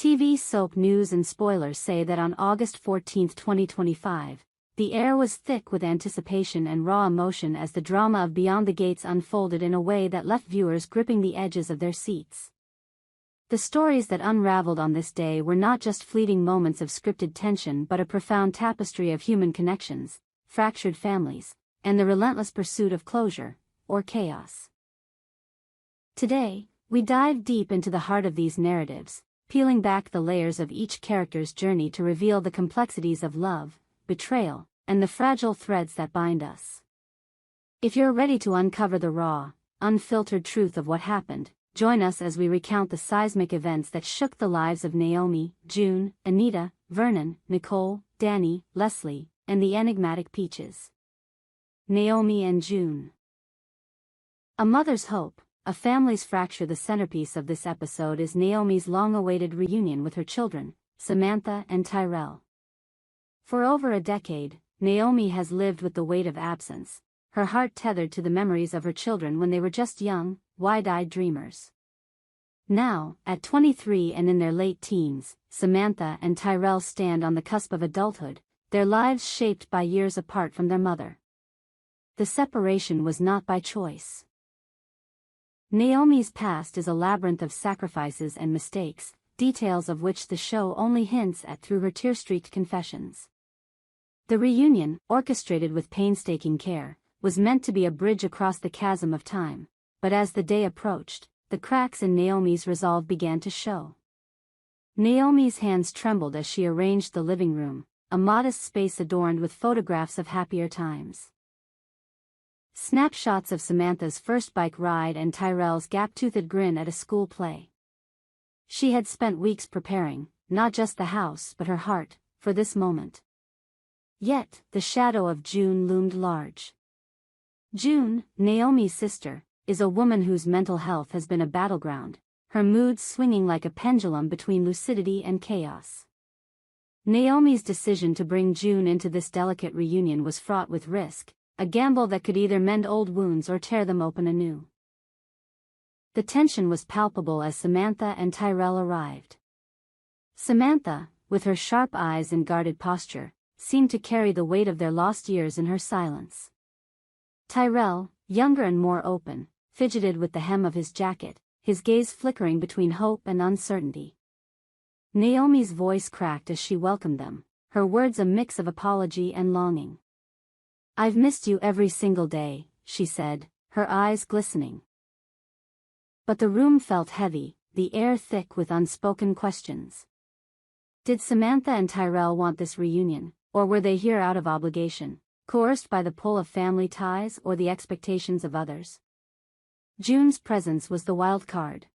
TV soap news and spoilers say that on August 14, 2025, the air was thick with anticipation and raw emotion as the drama of Beyond the Gates unfolded in a way that left viewers gripping the edges of their seats. The stories that unraveled on this day were not just fleeting moments of scripted tension but a profound tapestry of human connections, fractured families, and the relentless pursuit of closure, or chaos. Today, we dive deep into the heart of these narratives, peeling back the layers of each character's journey to reveal the complexities of love, betrayal, and the fragile threads that bind us. If you're ready to uncover the raw, unfiltered truth of what happened, join us as we recount the seismic events that shook the lives of Naomi, June, Anita, Vernon, Nicole, Danny, Leslie, and the enigmatic Peaches. Naomi and June. A mother's hope, a family's fracture. The centerpiece of this episode is Naomi's long-awaited reunion with her children, Samantha and Tyrell. For over a decade, Naomi has lived with the weight of absence, her heart tethered to the memories of her children when they were just young, wide-eyed dreamers. Now, at 23 and in their late teens, Samantha and Tyrell stand on the cusp of adulthood, their lives shaped by years apart from their mother. The separation was not by choice. Naomi's past is a labyrinth of sacrifices and mistakes, details of which the show only hints at through her tear-streaked confessions. The reunion, orchestrated with painstaking care, was meant to be a bridge across the chasm of time, but as the day approached, the cracks in Naomi's resolve began to show. Naomi's hands trembled as she arranged the living room, a modest space adorned with photographs of happier times. Snapshots of Samantha's first bike ride and Tyrell's gap-toothed grin at a school play. She had spent weeks preparing, not just the house but her heart, for this moment. Yet, the shadow of June loomed large. June, Naomi's sister, is a woman whose mental health has been a battleground, her moods swinging like a pendulum between lucidity and chaos. Naomi's decision to bring June into this delicate reunion was fraught with risk, a gamble that could either mend old wounds or tear them open anew. The tension was palpable as Samantha and Tyrell arrived. Samantha, with her sharp eyes and guarded posture, seemed to carry the weight of their lost years in her silence. Tyrell, younger and more open, fidgeted with the hem of his jacket, his gaze flickering between hope and uncertainty. Naomi's voice cracked as she welcomed them, her words a mix of apology and longing. "I've missed you every single day," she said, her eyes glistening. But the room felt heavy, the air thick with unspoken questions. Did Samantha and Tyrell want this reunion, or were they here out of obligation, coerced by the pull of family ties or the expectations of others? June's presence was the wild card.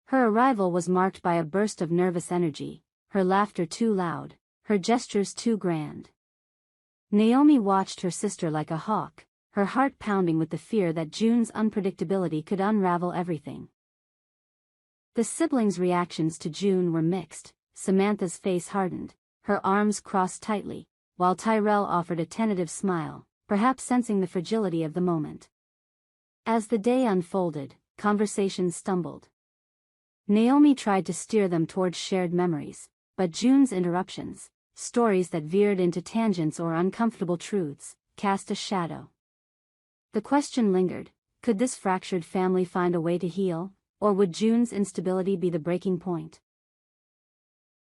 Her arrival was marked by a burst of nervous energy, her laughter too loud, her gestures too grand. Naomi watched her sister like a hawk, her heart pounding with the fear that June's unpredictability could unravel everything. The siblings' reactions to June were mixed. Samantha's face hardened, her arms crossed tightly, while Tyrell offered a tentative smile, perhaps sensing the fragility of the moment. As the day unfolded, conversations stumbled. Naomi tried to steer them towards shared memories, but June's interruptions, stories that veered into tangents or uncomfortable truths, cast a shadow. The question lingered, could this fractured family find a way to heal, or would June's instability be the breaking point?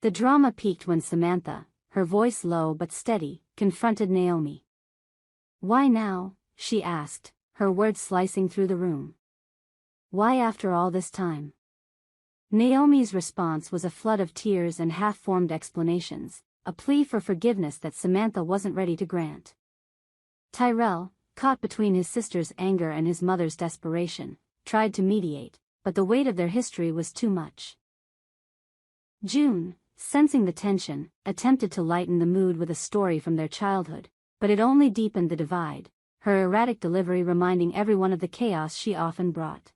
The drama peaked when Samantha, her voice low but steady, confronted Naomi. "Why now?" she asked, her words slicing through the room. "Why after all this time?" Naomi's response was a flood of tears and half-formed explanations, a plea for forgiveness that Samantha wasn't ready to grant. Tyrell, caught between his sister's anger and his mother's desperation, tried to mediate, but the weight of their history was too much. June, sensing the tension, attempted to lighten the mood with a story from their childhood, but it only deepened the divide, her erratic delivery reminding everyone of the chaos she often brought.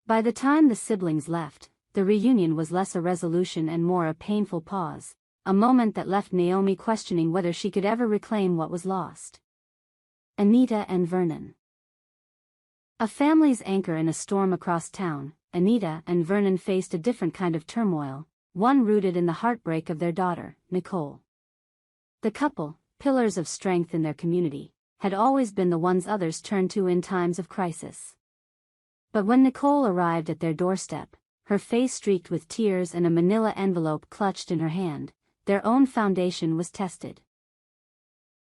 By the time the siblings left, the reunion was less a resolution and more a painful pause, a moment that left Naomi questioning whether she could ever reclaim what was lost. Anita and Vernon. A family's anchor in a storm across town, Anita and Vernon faced a different kind of turmoil, one rooted in the heartbreak of their daughter, Nicole. The couple, pillars of strength in their community, had always been the ones others turned to in times of crisis. But when Nicole arrived at their doorstep, her face streaked with tears and a manila envelope clutched in her hand, their own foundation was tested.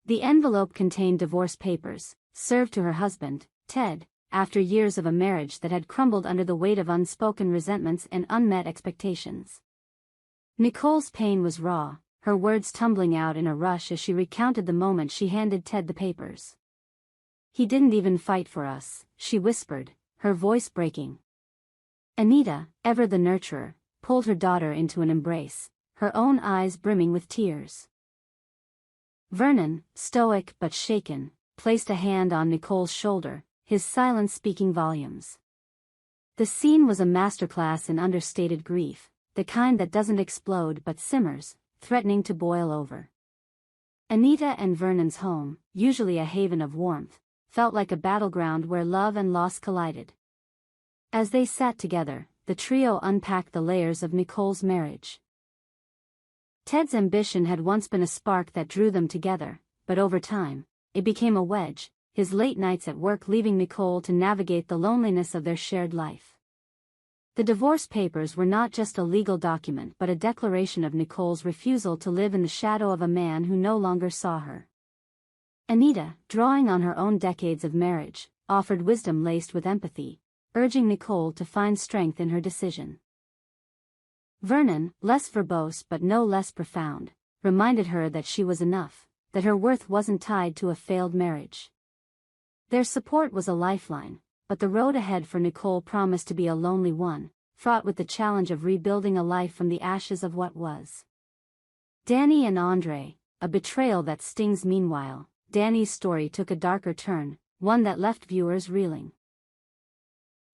The envelope contained divorce papers, served to her husband, Ted, after years of a marriage that had crumbled under the weight of unspoken resentments and unmet expectations. Nicole's pain was raw, her words tumbling out in a rush as she recounted the moment she handed Ted the papers. "He didn't even fight for us," she whispered, her voice breaking. Anita, ever the nurturer, pulled her daughter into an embrace, her own eyes brimming with tears. Vernon, stoic but shaken, placed a hand on Nicole's shoulder, his silence speaking volumes. The scene was a masterclass in understated grief, the kind that doesn't explode but simmers, threatening to boil over. Anita and Vernon's home, usually a haven of warmth, felt like a battleground where love and loss collided. As they sat together, the trio unpacked the layers of Nicole's marriage. Ted's ambition had once been a spark that drew them together, but over time, it became a wedge, his late nights at work leaving Nicole to navigate the loneliness of their shared life. The divorce papers were not just a legal document but a declaration of Nicole's refusal to live in the shadow of a man who no longer saw her. Anita, drawing on her own decades of marriage, offered wisdom laced with empathy, urging Nicole to find strength in her decision. Vernon, less verbose but no less profound, reminded her that she was enough, that her worth wasn't tied to a failed marriage. Their support was a lifeline, but the road ahead for Nicole promised to be a lonely one, fraught with the challenge of rebuilding a life from the ashes of what was. Danny and Andre, a betrayal that stings. Meanwhile, Danny's story took a darker turn, one that left viewers reeling.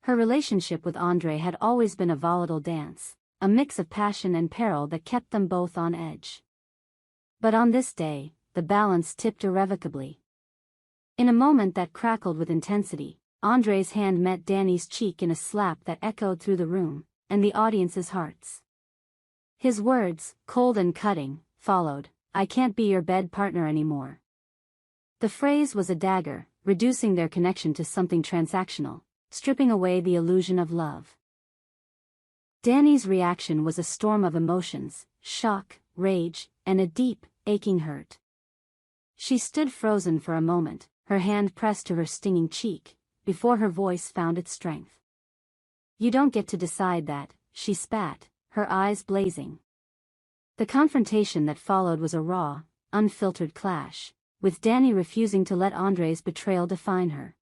Her relationship with Andre had always been a volatile dance, a mix of passion and peril that kept them both on edge. But on this day, the balance tipped irrevocably. In a moment that crackled with intensity, Andre's hand met Danny's cheek in a slap that echoed through the room, and the audience's hearts. His words, cold and cutting, followed, "I can't be your bed partner anymore." The phrase was a dagger, reducing their connection to something transactional, stripping away the illusion of love. Danny's reaction was a storm of emotions, shock, rage, and a deep, aching hurt. She stood frozen for a moment, her hand pressed to her stinging cheek, before her voice found its strength. "You don't get to decide that," she spat, her eyes blazing. The confrontation that followed was a raw, unfiltered clash, with Danny refusing to let Andre's betrayal define her.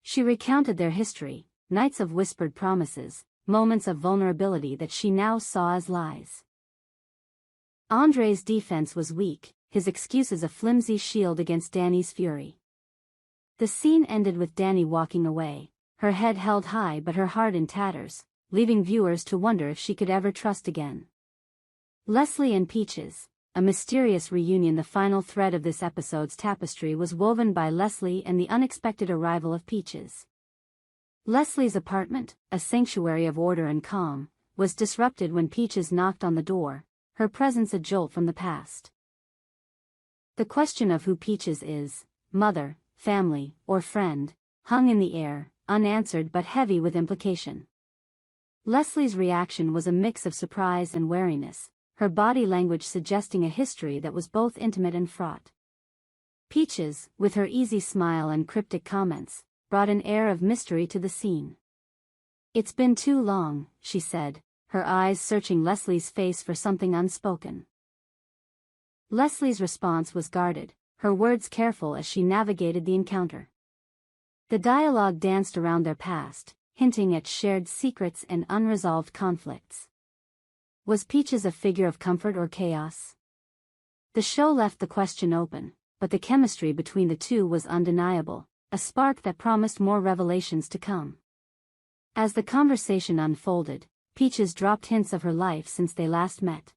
She recounted their history, nights of whispered promises, moments of vulnerability that she now saw as lies. Andre's defense was weak, his excuses a flimsy shield against Danny's fury. The scene ended with Danny walking away, her head held high but her heart in tatters, leaving viewers to wonder if she could ever trust again. Leslie and Peaches, a mysterious reunion. The final thread of this episode's tapestry was woven by Leslie and the unexpected arrival of Peaches. Leslie's apartment, a sanctuary of order and calm, was disrupted when Peaches knocked on the door, her presence a jolt from the past. The question of who Peaches is, mother, family, or friend, hung in the air, unanswered but heavy with implication. Leslie's reaction was a mix of surprise and wariness, her body language suggesting a history that was both intimate and fraught. Peaches, with her easy smile and cryptic comments, brought an air of mystery to the scene. "It's been too long," she said, her eyes searching Leslie's face for something unspoken. Leslie's response was guarded, her words careful as she navigated the encounter. The dialogue danced around their past, hinting at shared secrets and unresolved conflicts. Was Peaches a figure of comfort or chaos? The show left the question open, but the chemistry between the two was undeniable, a spark that promised more revelations to come. As the conversation unfolded, Peaches dropped hints of her life since they last met.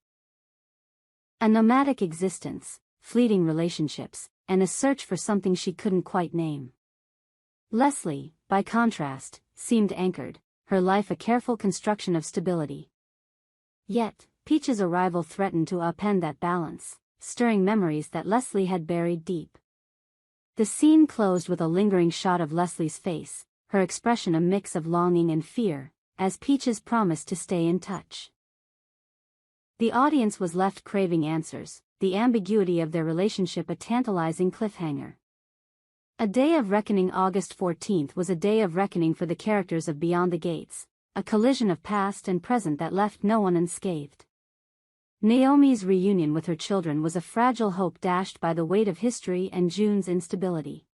A nomadic existence, fleeting relationships, and a search for something she couldn't quite name. Leslie, by contrast, seemed anchored, her life a careful construction of stability. Yet, Peach's arrival threatened to upend that balance, stirring memories that Leslie had buried deep. The scene closed with a lingering shot of Leslie's face, her expression a mix of longing and fear, as Peaches promised to stay in touch. The audience was left craving answers, the ambiguity of their relationship a tantalizing cliffhanger. A Day of Reckoning. August 14th was a day of reckoning for the characters of Beyond the Gates, a collision of past and present that left no one unscathed. Naomi's reunion with her children was a fragile hope dashed by the weight of history and June's instability.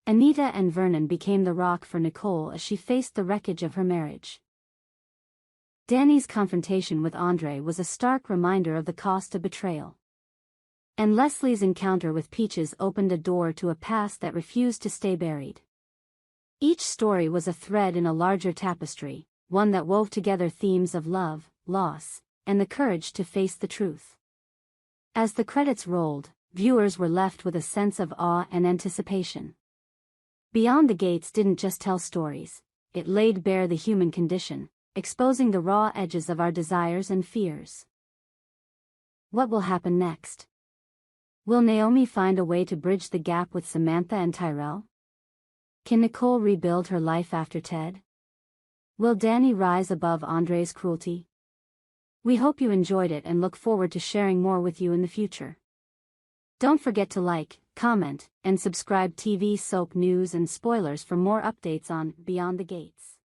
Anita and Vernon became the rock for Nicole as she faced the wreckage of her marriage. Danny's confrontation with Andre was a stark reminder of the cost of betrayal. And Leslie's encounter with Peaches opened a door to a past that refused to stay buried. Each story was a thread in a larger tapestry, one that wove together themes of love, loss, and the courage to face the truth. As the credits rolled, viewers were left with a sense of awe and anticipation. Beyond the Gates didn't just tell stories, it laid bare the human condition, exposing the raw edges of our desires and fears. What will happen next? Will Naomi find a way to bridge the gap with Samantha and Tyrell? Can Nicole rebuild her life after Ted? Will Danny rise above Andre's cruelty? We hope you enjoyed it and look forward to sharing more with you in the future. Don't forget to like, comment, and subscribe. TV soap news and spoilers for more updates on Beyond the Gates.